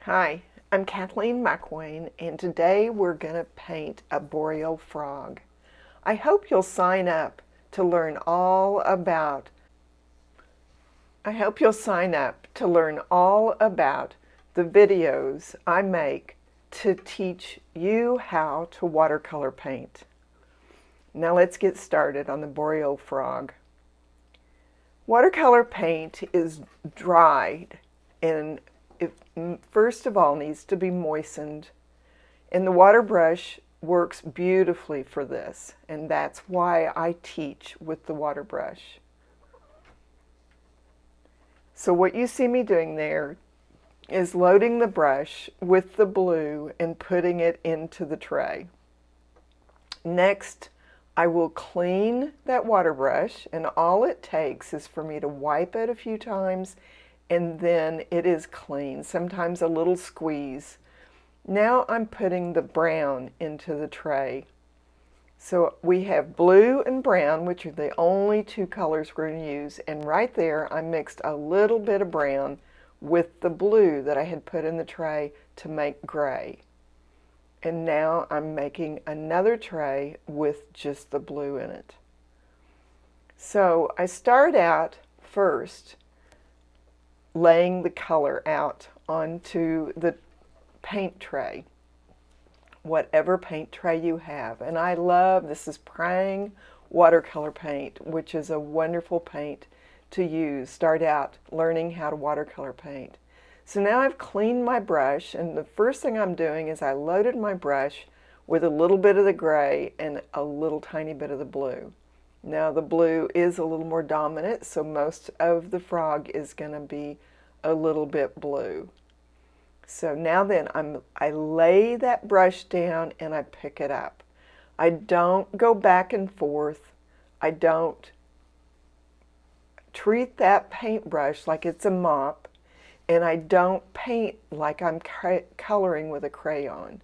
Hi, I'm Kathleen McWayne, and today we're going to paint a boreal frog. I hope you'll sign up to learn all about the videos I make to teach you how to watercolor paint. Now let's get started on the boreal frog. Watercolor paint is dried and it first of all needs to be moistened, and the water brush works beautifully for this, and that's why I teach with the water brush. So what you see me doing there is loading the brush with the blue and putting it into the tray. Next, I will clean that water brush, and all it takes is for me to wipe it a few times and then it is clean, sometimes a little squeeze. Now I'm putting the brown into the tray. So we have blue and brown, which are the only two colors we're going to use, and right there I mixed a little bit of brown with the blue that I had put in the tray to make gray. And now I'm making another tray with just the blue in it. So I start out first laying the color out onto the paint tray, whatever paint tray you have. And I love, this is Prang watercolor paint, which is a wonderful paint to use. Start out learning how to watercolor paint. So now I've cleaned my brush, and the first thing I'm doing is I loaded my brush with a little bit of the gray and a little tiny bit of the blue. Now the blue is a little more dominant, so most of the frog is going to be a little bit blue. So now then I lay that brush down and I pick it up. I don't go back and forth. I don't treat that paintbrush like it's a mop, and I don't paint like I'm coloring with a crayon.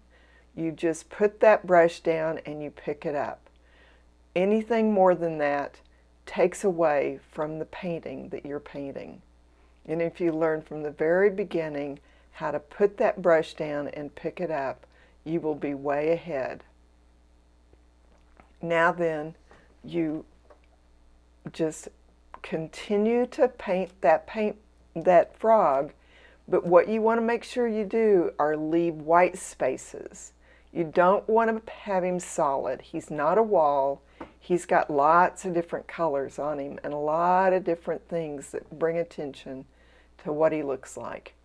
You just put that brush down and you pick it up. Anything more than that takes away from the painting that you're painting. And if you learn from the very beginning how to put that brush down and pick it up, you will be way ahead. Now then, you just continue to paint that frog, but what you want to make sure you do are leave white spaces. You don't want to have him solid. He's not a wall. He's got lots of different colors on him and a lot of different things that bring attention to what he looks like.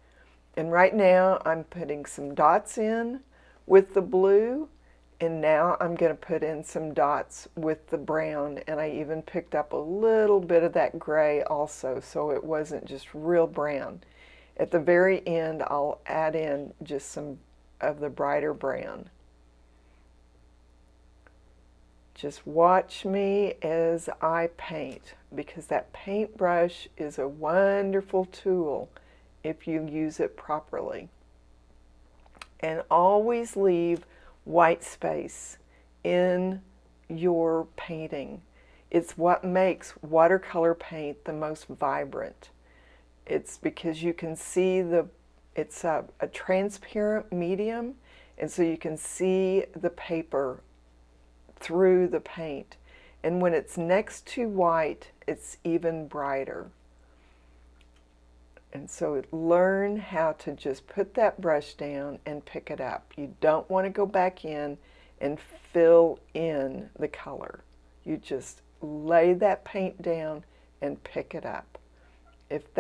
And right now I'm putting some dots in with the blue, and now I'm going to put in some dots with the brown, and I even picked up a little bit of that gray also, so it wasn't just real brown. At the very end I'll add in just some of the brighter brown. Just watch me as I paint, because that paintbrush is a wonderful tool if you use it properly. And always leave white space in your painting. It's what makes watercolor paint the most vibrant. It's because you can see it's a transparent medium, and so you can see the paper through the paint, and when it's next to white it's even brighter. And so learn how to just put that brush down and pick it up. You don't want to go back in and fill in the color. You just lay that paint down and pick it up. If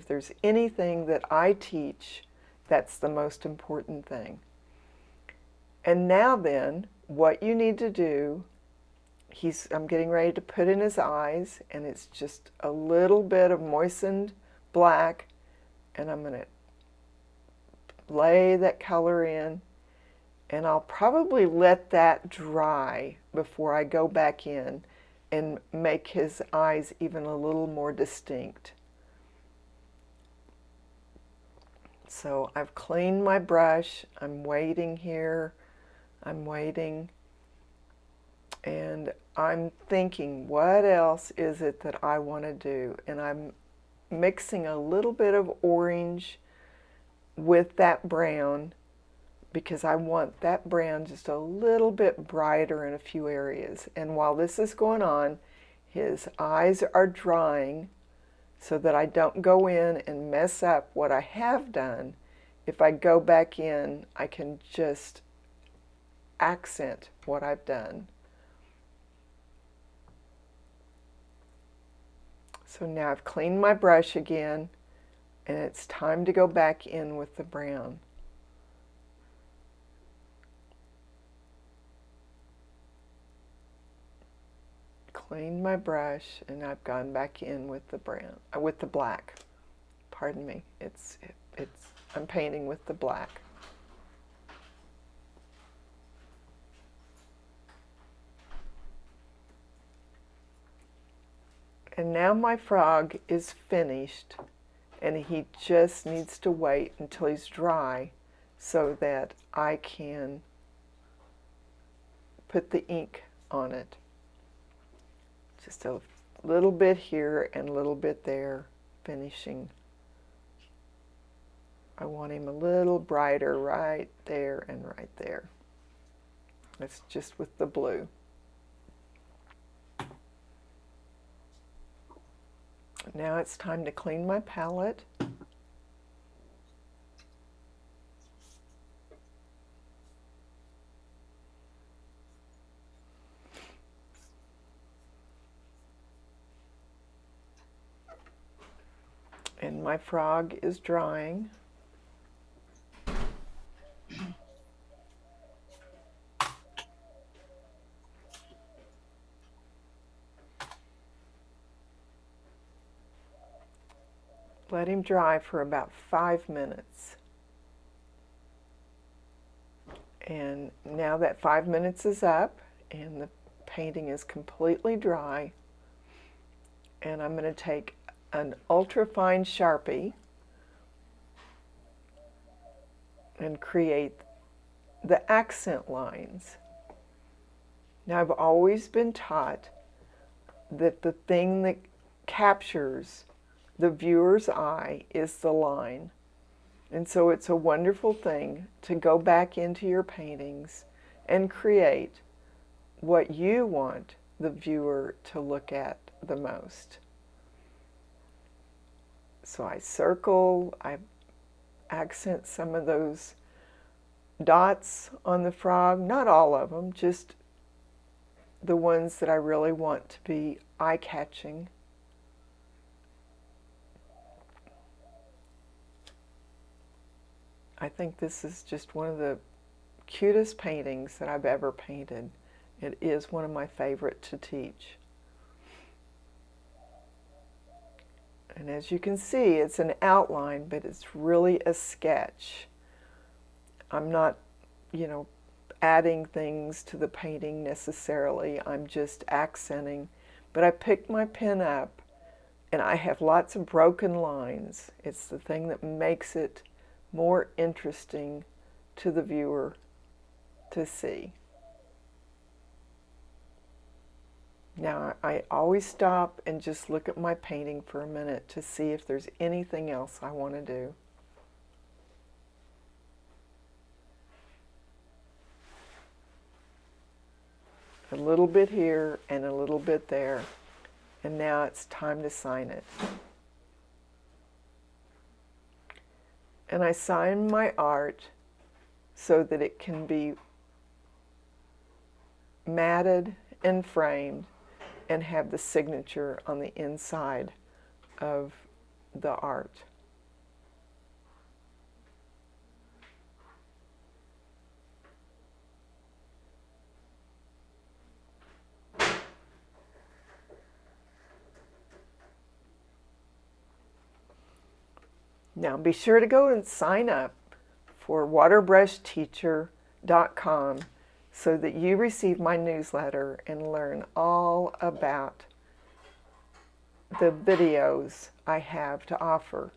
there's anything that I teach, that's the most important thing. And now then, what you need to do, I'm getting ready to put in his eyes, and it's just a little bit of moistened black, and I'm going to lay that color in, and I'll probably let that dry before I go back in and make his eyes even a little more distinct. So I've cleaned my brush, I'm waiting here, I'm waiting, and I'm thinking, what else is it that I want to do? And I'm mixing a little bit of orange with that brown because I want that brown just a little bit brighter in a few areas. And while this is going on, his eyes are drying so that I don't go in and mess up what I have done. If I go back in, I can just accent what I've done. So now I've cleaned my brush again, and it's time to go back in with the brown. Cleaned my brush, and I've gone back in with the brown, with the black. Pardon me. I'm painting with the black. And now my frog is finished, and he just needs to wait until he's dry so that I can put the ink on it. Just a little bit here and a little bit there, finishing. I want him a little brighter right there and right there. That's just with the blue. Now it's time to clean my palette. And my frog is drying. Let him dry for about 5 minutes. And now that 5 minutes is up and the painting is completely dry, and I'm going to take an ultra fine Sharpie and create the accent lines. Now I've always been taught that the thing that captures the viewer's eye is the line. And so it's a wonderful thing to go back into your paintings and create what you want the viewer to look at the most. So I circle, I accent some of those dots on the frog, not all of them, just the ones that I really want to be eye-catching. I think this is just one of the cutest paintings that I've ever painted. It is one of my favorite to teach. And as you can see, it's an outline, but it's really a sketch. I'm not, adding things to the painting necessarily. I'm just accenting. But I picked my pen up, and I have lots of broken lines. It's the thing that makes it more interesting to the viewer to see. Now, I always stop and just look at my painting for a minute to see if there's anything else I want to do. A little bit here and a little bit there. And now it's time to sign it. And I sign my art so that it can be matted and framed and have the signature on the inside of the art. Now be sure to go and sign up for waterbrushteacher.com so that you receive my newsletter and learn all about the videos I have to offer.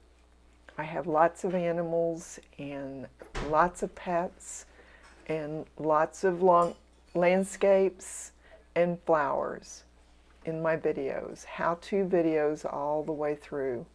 I have lots of animals and lots of pets and lots of long landscapes and flowers in my videos, how-to videos all the way through.